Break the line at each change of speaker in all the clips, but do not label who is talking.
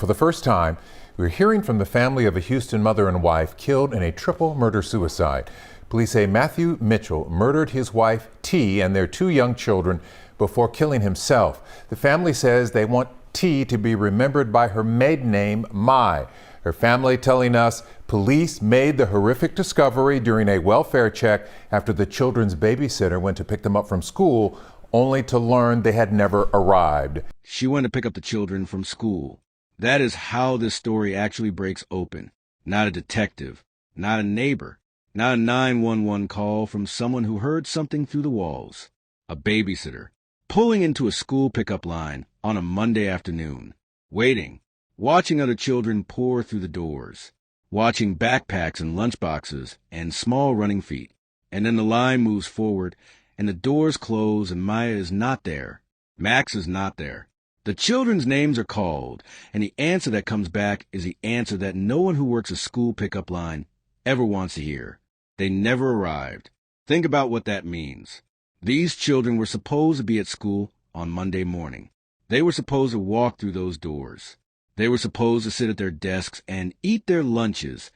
the first time, we're hearing from the family of a Houston mother and wife killed in a triple murder-suicide. Police say Matthew Mitchell murdered his wife, T, and their 2 young children before killing himself. The family says they want T to be remembered by her maiden name, Mai. Her family telling us police made the horrific discovery during a welfare check after the children's babysitter went to pick them up from school, only to learn they had never arrived.
She went to pick up the children from school. That is how this story actually breaks open. Not a detective, not a neighbor, not a 911 call from someone who heard something through the walls. A babysitter pulling into a school pickup line on a Monday afternoon, waiting, watching other children pour through the doors, watching backpacks and lunchboxes and small running feet. And then the line moves forward, and the doors close, and Maya is not there. Max is not there. The children's names are called, and the answer that comes back is the answer that no one who works a school pickup line ever wants to hear. They never arrived. Think about what that means. These children were supposed to be at school on Monday morning. They were supposed to walk through those doors. They were supposed to sit at their desks and eat their lunches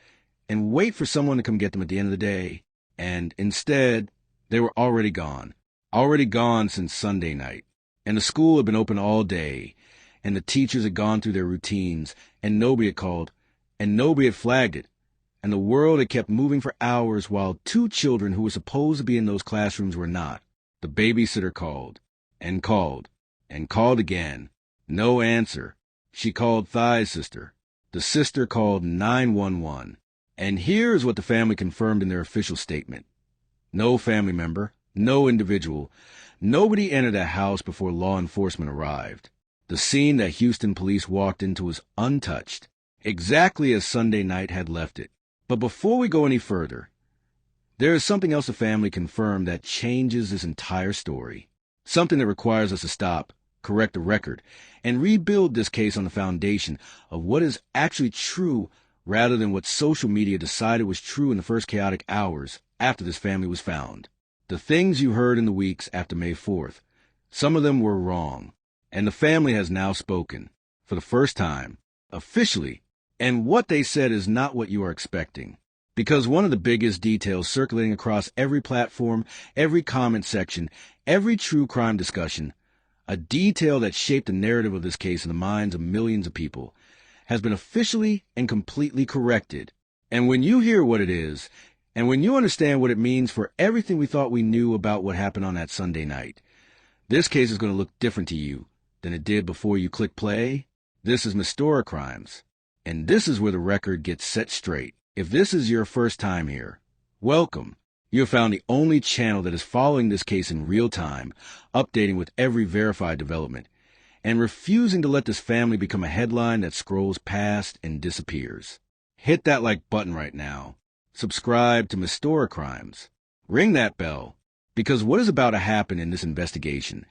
and wait for someone to come get them at the end of the day. And instead, they were already gone since Sunday night. And the school had been open all day, and the teachers had gone through their routines, and nobody had called, and nobody had flagged it. And the world had kept moving for hours while 2 children who were supposed to be in those classrooms were not. The babysitter called, and called, and called again. No answer. She called Thai's sister. The sister called 911. And here is what the family confirmed in their official statement. No family member, no individual, nobody entered that house before law enforcement arrived. The scene that Houston police walked into was untouched, exactly as Sunday night had left it. But before we go any further, there is something else the family confirmed that changes this entire story. Something that requires us to stop, correct the record, and rebuild this case on the foundation of what is actually true rather than what social media decided was true in the first chaotic hours after this family was found. The things you heard in the weeks after May 4th, some of them were wrong, and the family has now spoken, for the first time, officially, and what they said is not what you are expecting. Because one of the biggest details circulating across every platform, every comment section, every true crime discussion, a detail that shaped the narrative of this case in the minds of millions of people, has been officially and completely corrected. And when you hear what it is, and when you understand what it means for everything we thought we knew about what happened on that Sunday night, this case is going to look different to you than it did before you click play. This is Mystoracrimes, and this is where the record gets set straight. If this is your first time here, welcome. You have found the only channel that is following this case in real time, updating with every verified development, and refusing to let this family become a headline that scrolls past and disappears. Hit that like button right now. Subscribe to Mystoracrimes. Ring that bell, because what is about to happen in this investigation,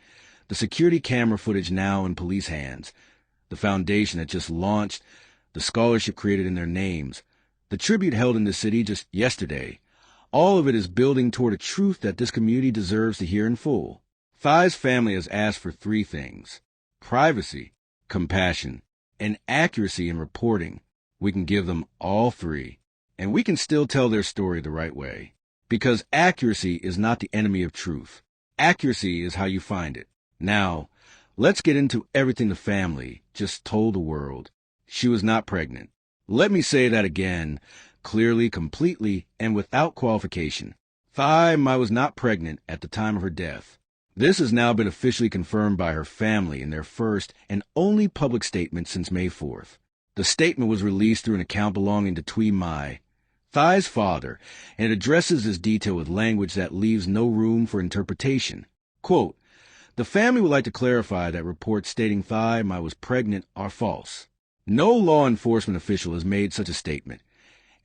the security camera footage now in police hands, the foundation that just launched, the scholarship created in their names, the tribute held in the city just yesterday, all of it is building toward a truth that this community deserves to hear in full. Thai's family has asked for 3 things: privacy, compassion, and accuracy in reporting. We can give them all 3. And we can still tell their story the right way. Because accuracy is not the enemy of truth. Accuracy is how you find it. Now, let's get into everything the family just told the world. She was not pregnant. Let me say that again, clearly, completely, and without qualification. Thy Mai was not pregnant at the time of her death. This has now been officially confirmed by her family in their first and only public statement since May 4th. The statement was released through an account belonging to Thy Mai, Thai's father, and it addresses this detail with language that leaves no room for interpretation. Quote, "The family would like to clarify that reports stating Thy Mai was pregnant are false. No law enforcement official has made such a statement,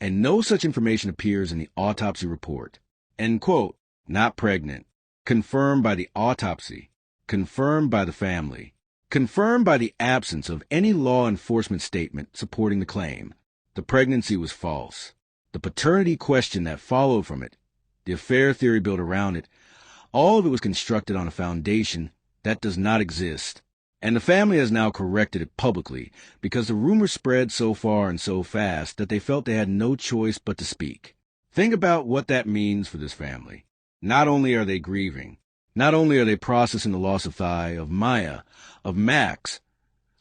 and no such information appears in the autopsy report." End quote. Not pregnant. Confirmed by the autopsy. Confirmed by the family. Confirmed by the absence of any law enforcement statement supporting the claim. The pregnancy was false. The paternity question that followed from it, the affair theory built around it, all of it was constructed on a foundation that does not exist. And the family has now corrected it publicly because the rumor spread so far and so fast that they felt they had no choice but to speak. Think about what that means for this family. Not only are they grieving, not only are they processing the loss of Thy, of Maya, of Max,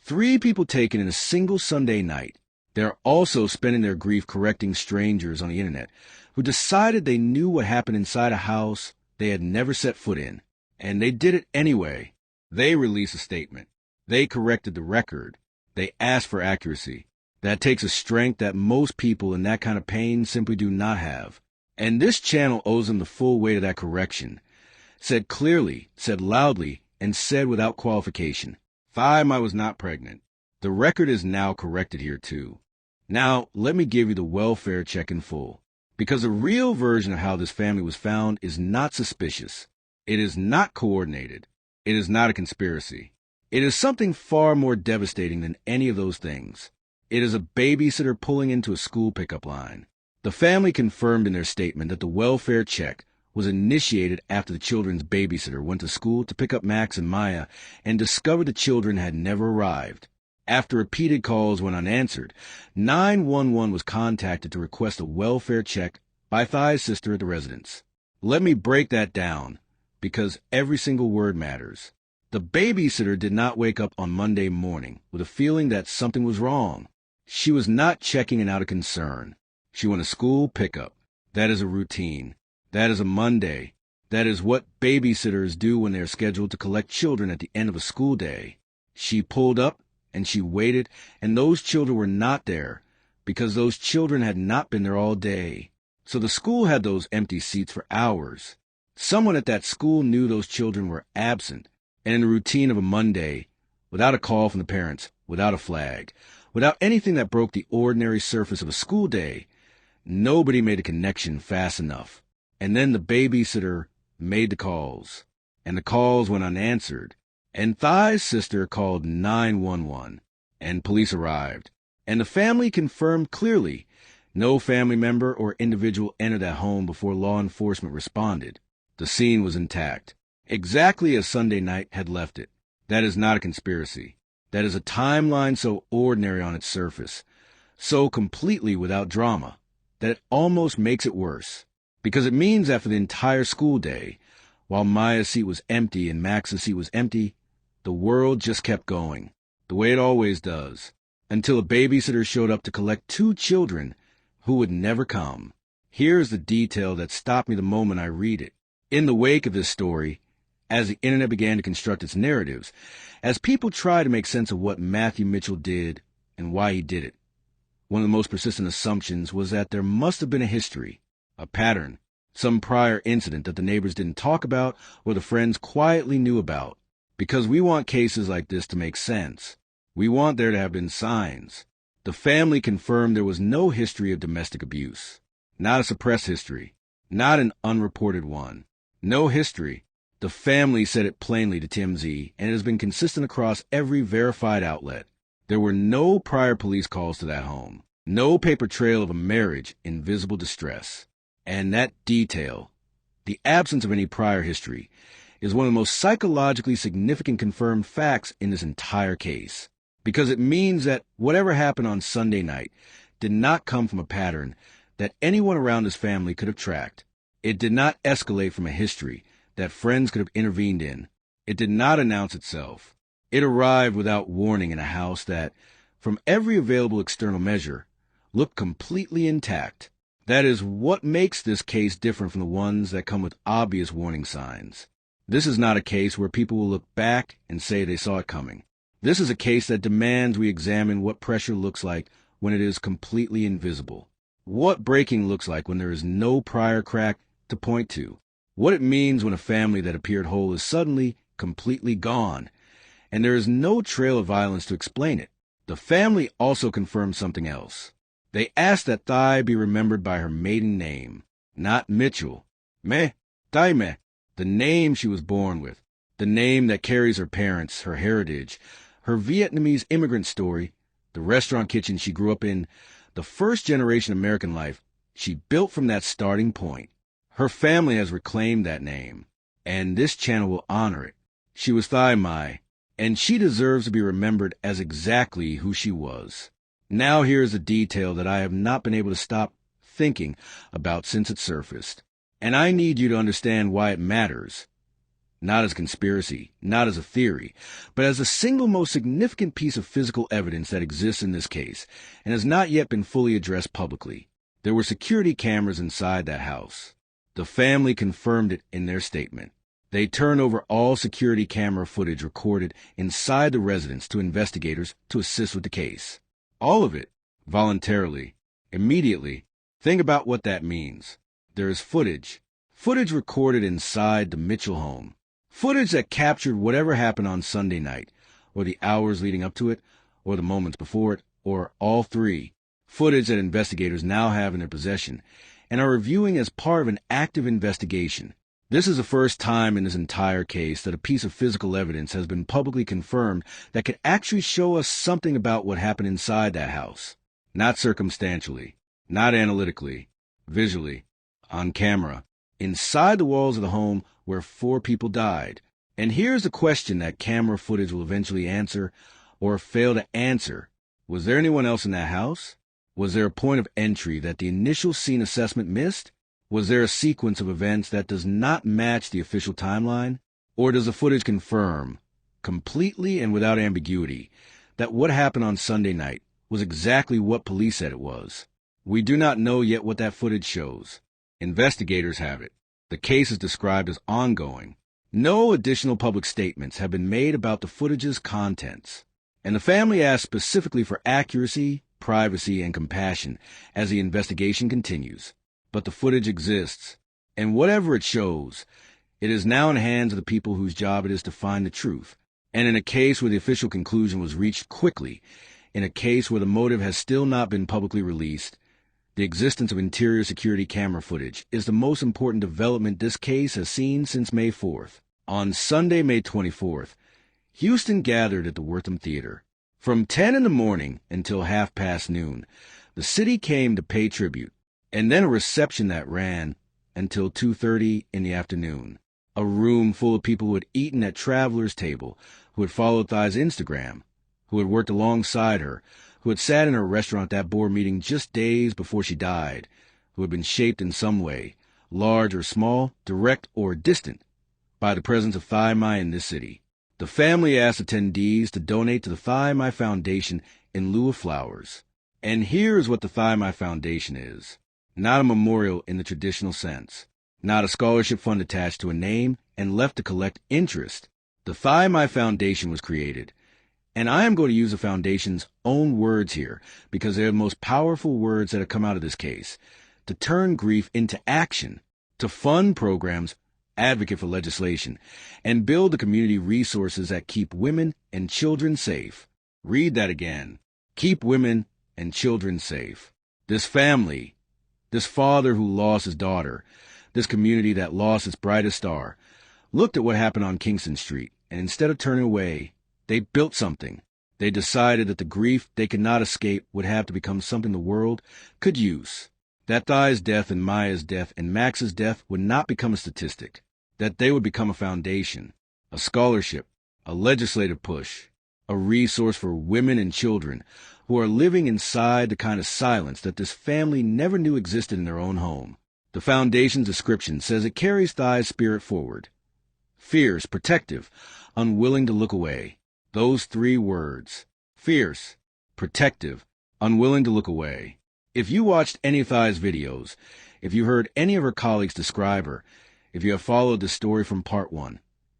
3 people taken in a single Sunday night, they're also spending their grief correcting strangers on the internet who decided they knew what happened inside a house they had never set foot in. And they did it anyway. They released a statement. They corrected the record. They asked for accuracy. That takes a strength that most people in that kind of pain simply do not have. And this channel owes them the full weight of that correction. Said clearly, said loudly, and said without qualification. Thy Mai was not pregnant. The record is now corrected here too. Now, let me give you the welfare check in full. Because the real version of how this family was found is not suspicious. It is not coordinated. It is not a conspiracy. It is something far more devastating than any of those things. It is a babysitter pulling into a school pickup line. The family confirmed in their statement that the welfare check was initiated after the children's babysitter went to school to pick up Max and Maya and discovered the children had never arrived. After repeated calls went unanswered, 911 was contacted to request a welfare check by Thai's sister at the residence. Let me break that down, because every single word matters. The babysitter did not wake up on Monday morning with a feeling that something was wrong. She was not checking in out of concern. She went to school pickup. That is a routine. That is a Monday. That is what babysitters do when they are scheduled to collect children at the end of a school day. She pulled up, and she waited, and those children were not there, because those children had not been there all day. So the school had those empty seats for hours. Someone at that school knew those children were absent, and in the routine of a Monday, without a call from the parents, without a flag, without anything that broke the ordinary surface of a school day, nobody made a connection fast enough. And then the babysitter made the calls, and the calls went unanswered. And Thai's sister called 911, and police arrived. And the family confirmed clearly no family member or individual entered that home before law enforcement responded. The scene was intact, exactly as Sunday night had left it. That is not a conspiracy. That is a timeline so ordinary on its surface, so completely without drama, that it almost makes it worse. Because it means that for the entire school day, while Maya's seat was empty and Max's seat was empty, the world just kept going, the way it always does, until a babysitter showed up to collect 2 children who would never come. Here's the detail that stopped me the moment I read it. In the wake of this story, as the internet began to construct its narratives, as people tried to make sense of what Matthew Mitchell did and why he did it, one of the most persistent assumptions was that there must have been a history, a pattern, some prior incident that the neighbors didn't talk about or the friends quietly knew about. Because we want cases like this to make sense. We want there to have been signs. The family confirmed there was no history of domestic abuse. Not a suppressed history. Not an unreported one. No history. The family said it plainly to TMZ, and it has been consistent across every verified outlet. There were no prior police calls to that home. No paper trail of a marriage in visible distress. And that detail, the absence of any prior history, is one of the most psychologically significant confirmed facts in this entire case. Because it means that whatever happened on Sunday night did not come from a pattern that anyone around this family could have tracked. It did not escalate from a history that friends could have intervened in. It did not announce itself. It arrived without warning in a house that, from every available external measure, looked completely intact. That is what makes this case different from the ones that come with obvious warning signs. This is not a case where people will look back and say they saw it coming. This is a case that demands we examine what pressure looks like when it is completely invisible. What breaking looks like when there is no prior crack to point to. What it means when a family that appeared whole is suddenly completely gone, and there is no trail of violence to explain it. The family also confirmed something else. They asked that Thy be remembered by her maiden name, not Mitchell. Thy Mai. The name she was born with, the name that carries her parents, her heritage, her Vietnamese immigrant story, the restaurant kitchen she grew up in, the first-generation American life she built from that starting point. Her family has reclaimed that name, and this channel will honor it. She was Thy Mai, and she deserves to be remembered as exactly who she was. Now here's a detail that I have not been able to stop thinking about since it surfaced, and I need you to understand why it matters. Not as a conspiracy, not as a theory, but as the single most significant piece of physical evidence that exists in this case and has not yet been fully addressed publicly. There were security cameras inside that house. The family confirmed it in their statement. They turned over all security camera footage recorded inside the residence to investigators to assist with the case. All of it, voluntarily, immediately. Think about what that means. There is footage recorded inside the Mitchell home. Footage that captured whatever happened on Sunday night, or the hours leading up to it, or the moments before it, or all three. Footage that investigators now have in their possession and are reviewing as part of an active investigation. This is the first time in this entire case that a piece of physical evidence has been publicly confirmed that could actually show us something about what happened inside that house. Not circumstantially, not analytically, visually, on camera, inside the walls of the home where 4 people died. And here's the question that camera footage will eventually answer, or fail to answer. Was there anyone else in that house? Was there a point of entry that the initial scene assessment missed? Was there a sequence of events that does not match the official timeline? Or does the footage confirm, completely and without ambiguity, that what happened on Sunday night was exactly what police said it was? We do not know yet what that footage shows. Investigators have it. The case is described as ongoing. No additional public statements have been made about the footage's contents, and the family asks specifically for accuracy, privacy, and compassion as the investigation continues. But the footage exists, and whatever it shows, it is now in the hands of the people whose job it is to find the truth. And in a case where the official conclusion was reached quickly, in a case where the motive has still not been publicly released, the existence of interior security camera footage is the most important development this case has seen since May 4th. On Sunday, May 24th, Houston gathered at the Wortham Theater. From 10 in the morning until past noon, the city came to pay tribute, and then a reception that ran until 2:30 in the afternoon. A room full of people who had eaten at Traveler's Table, who had followed Thai's Instagram, who had worked alongside her, who had sat in her restaurant at that board meeting just days before she died, who had been shaped in some way, large or small, direct or distant, by the presence of Thy Mai in this city. The family asked attendees to donate to the Thy Mai Foundation in lieu of flowers. And here's what the Thy Mai Foundation is. Not a memorial in the traditional sense. Not a scholarship fund attached to a name and left to collect interest. The Thy Mai Foundation was created, and I am going to use the Foundation's own words here because they're the most powerful words that have come out of this case, to turn grief into action, to fund programs, advocate for legislation, and build the community resources that keep women and children safe. Read that again. Keep women and children safe. This family, this father who lost his daughter, this community that lost its brightest star, looked at what happened on Kingston Street, and instead of turning away, they built something. They decided that the grief they could not escape would have to become something the world could use. That Thai's death and Maya's death and Max's death would not become a statistic. That they would become a foundation, a scholarship, a legislative push, a resource for women and children who are living inside the kind of silence that this family never knew existed in their own home. The Foundation's description says it carries Thai's spirit forward. Fierce, protective, unwilling to look away. Those 3 words. Fierce, protective, unwilling to look away. If you watched any of Thai's videos, if you heard any of her colleagues describe her, if you have followed the story from part 1,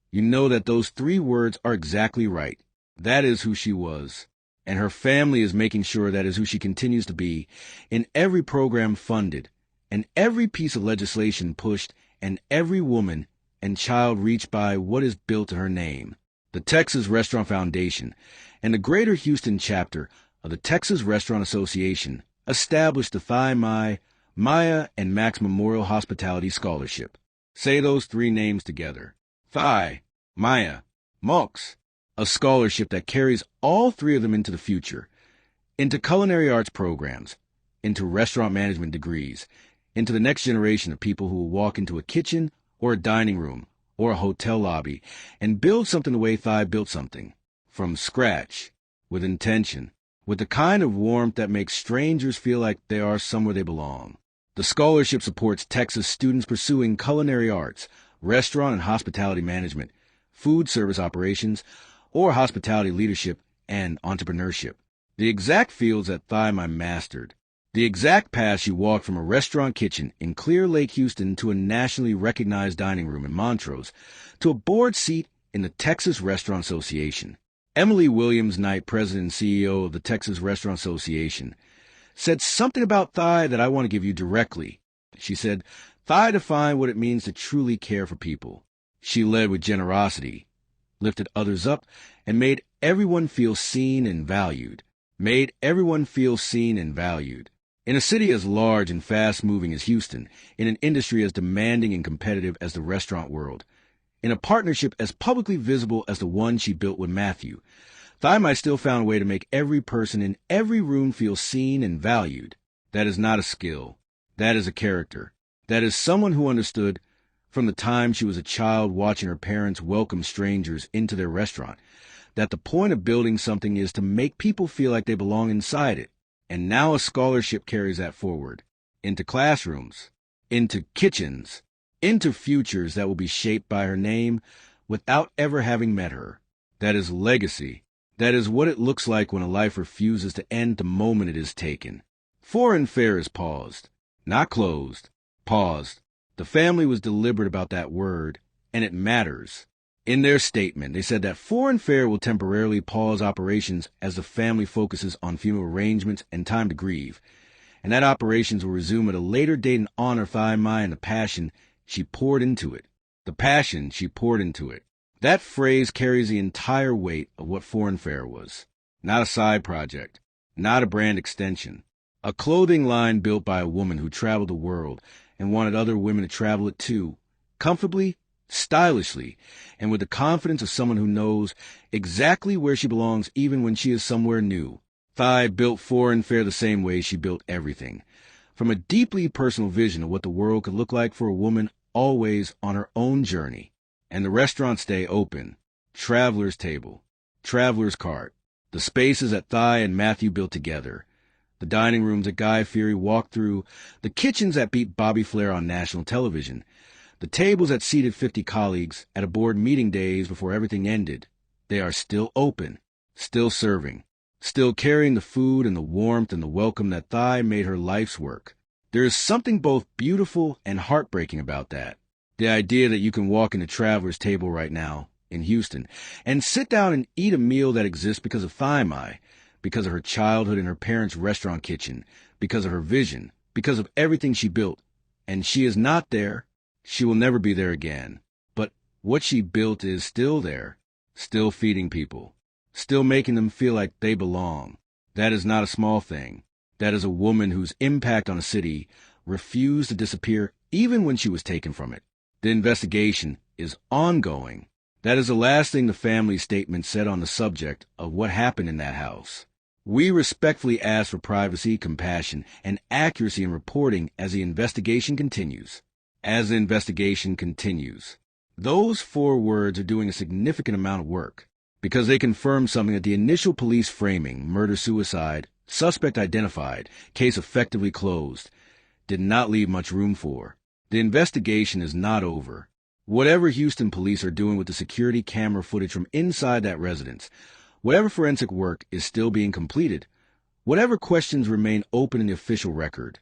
you know that those 3 words are exactly right. That is who she was. And her family is making sure that is who she continues to be in every program funded, and every piece of legislation pushed, and every woman and child reached by what is built to her name. The Texas Restaurant Foundation and the Greater Houston chapter of the Texas Restaurant Association established the Thy Mai, Maya, and Max Memorial Hospitality Scholarship. Say those 3 names together. Thai, Maya, Mox. A scholarship that carries all 3 of them into the future, into culinary arts programs, into restaurant management degrees, into the next generation of people who will walk into a kitchen or a dining room or a hotel lobby and build something the way Thai built something. from scratch, with intention, with the kind of warmth that makes strangers feel like they are somewhere they belong. The scholarship supports Texas students pursuing culinary arts, restaurant and hospitality management, food service operations, or hospitality leadership and entrepreneurship. The exact fields that Thy Mai mastered. The exact path she walked from a restaurant kitchen in Clear Lake, Houston, to a nationally recognized dining room in Montrose, to a board seat in the Texas Restaurant Association. Emily Williams Knight, president and CEO of the Texas Restaurant Association, said something about Thy that I want to give you directly. She said, Thy defined what it means to truly care for people. She led with generosity, lifted others up, and made everyone feel seen and valued. Made everyone feel seen and valued. In a city as large and fast-moving as Houston, in an industry as demanding and competitive as the restaurant world, in a partnership as publicly visible as the one she built with Matthew, Thy Mai still found a way to make every person in every room feel seen and valued. That is not a skill. That is a character. That is someone who understood, from the time she was a child watching her parents welcome strangers into their restaurant, that the point of building something is to make people feel like they belong inside it. And now a scholarship carries that forward, into classrooms, into kitchens, into futures that will be shaped by her name without ever having met her. That is legacy. That is what it looks like when a life refuses to end the moment it is taken. Foreign fare is paused, not closed, paused. The family was deliberate about that word, and it matters. In their statement, they said that foreign fare will temporarily pause operations as the family focuses on funeral arrangements and time to grieve, and that operations will resume at a later date in honor of Thy Mai and the passion she poured into it. The passion she poured into it. That phrase carries the entire weight of what foreign fare was. Not a side project, not a brand extension. A clothing line built by a woman who traveled the world and wanted other women to travel it too, comfortably, stylishly, and with the confidence of someone who knows exactly where she belongs even when she is somewhere new. Thy built foreign fare the same way she built everything, from a deeply personal vision of what the world could look like for a woman always on her own journey. And the restaurants stay open. Traveler's table, traveler's cart, the spaces that Thy and Matthew built together, the dining rooms that Guy Fieri walked through, the kitchens that beat Bobby Flair on national television, the tables that seated 50 colleagues at a board meeting days before everything ended. They are still open, still serving, still carrying the food and the warmth and the welcome that Thy made her life's work. There is something both beautiful and heartbreaking about that. The idea that you can walk into Traveler's Table right now in Houston and sit down and eat a meal that exists because of Thy Mai, because of her childhood in her parents' restaurant kitchen, because of her vision, because of everything she built. And she is not there. She will never be there again. But what she built is still there, still feeding people, still making them feel like they belong. That is not a small thing. That is a woman whose impact on a city refused to disappear even when she was taken from it. The investigation is ongoing. That is the last thing the family statement said on the subject of what happened in that house. We respectfully ask for privacy, compassion, and accuracy in reporting as the investigation continues. As the investigation continues. Those 4 words are doing a significant amount of work because they confirm something that the initial police framing, murder-suicide, suspect identified, case effectively closed, did not leave much room for. The investigation is not over. Whatever Houston police are doing with the security camera footage from inside that residence, whatever forensic work is still being completed, whatever questions remain open in the official record,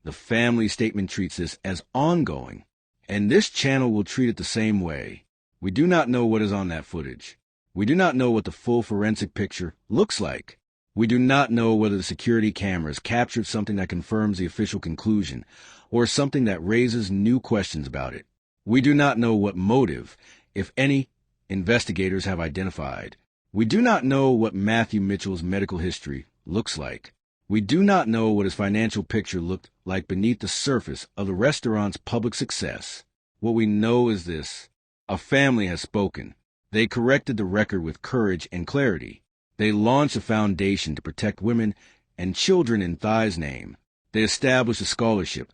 the family statement treats this as ongoing, and this channel will treat it the same way. We do not know what is on that footage. We do not know what the full forensic picture looks like. We do not know whether the security cameras captured something that confirms the official conclusion or something that raises new questions about it. We do not know what motive, if any, investigators have identified. We do not know what Matthew Mitchell's medical history looks like. We do not know what his financial picture looked like beneath the surface of the restaurant's public success. What we know is this. A family has spoken. They corrected the record with courage and clarity. They launched a foundation to protect women and children in Thay's name. They established a scholarship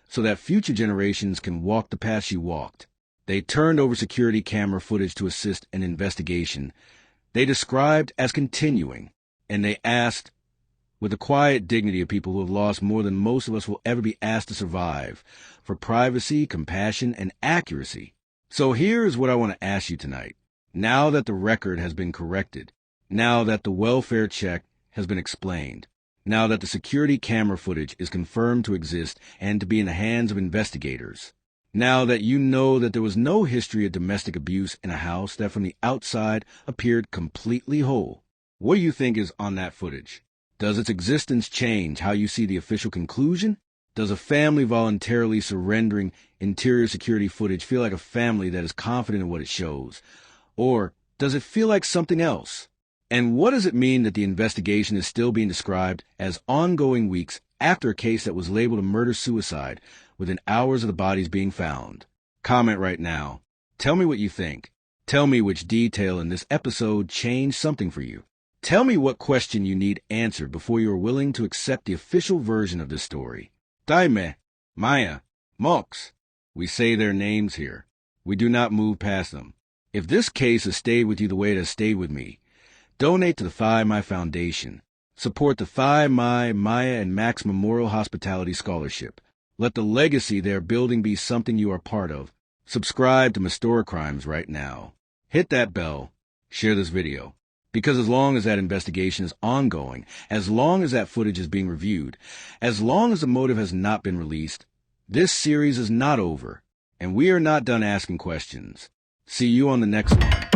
so that future generations can walk the path she walked. They turned over security camera footage to assist an investigation. They described as continuing, and they asked, with the quiet dignity of people who have lost more than most of us will ever be asked to survive, for privacy, compassion, and accuracy. So here is what I want to ask you tonight. Now that the record has been corrected, now that the welfare check has been explained, now that the security camera footage is confirmed to exist and to be in the hands of investigators, now that you know that there was no history of domestic abuse in a house that from the outside appeared completely whole, what do you think is on that footage? Does its existence change how you see the official conclusion? Does a family voluntarily surrendering interior security footage feel like a family that is confident in what it shows? Or does it feel like something else? And what does it mean that the investigation is still being described as ongoing weeks after a case that was labeled a murder-suicide within hours of the bodies being found? Comment right now. Tell me what you think. Tell me which detail in this episode changed something for you. Tell me what question you need answered before you are willing to accept the official version of this story. Thy Mai, Maya, Mox. We say their names here. We do not move past them. If this case has stayed with you the way it has stayed with me, donate to the Thy Mai Foundation. Support the Thy Mai, Maya, and Max Memorial Hospitality Scholarship. Let the legacy they are building be something you are part of. Subscribe to Mystoracrimes right now. Hit that bell. Share this video. Because as long as that investigation is ongoing, as long as that footage is being reviewed, as long as the motive has not been released, this series is not over, and we are not done asking questions. See you on the next one.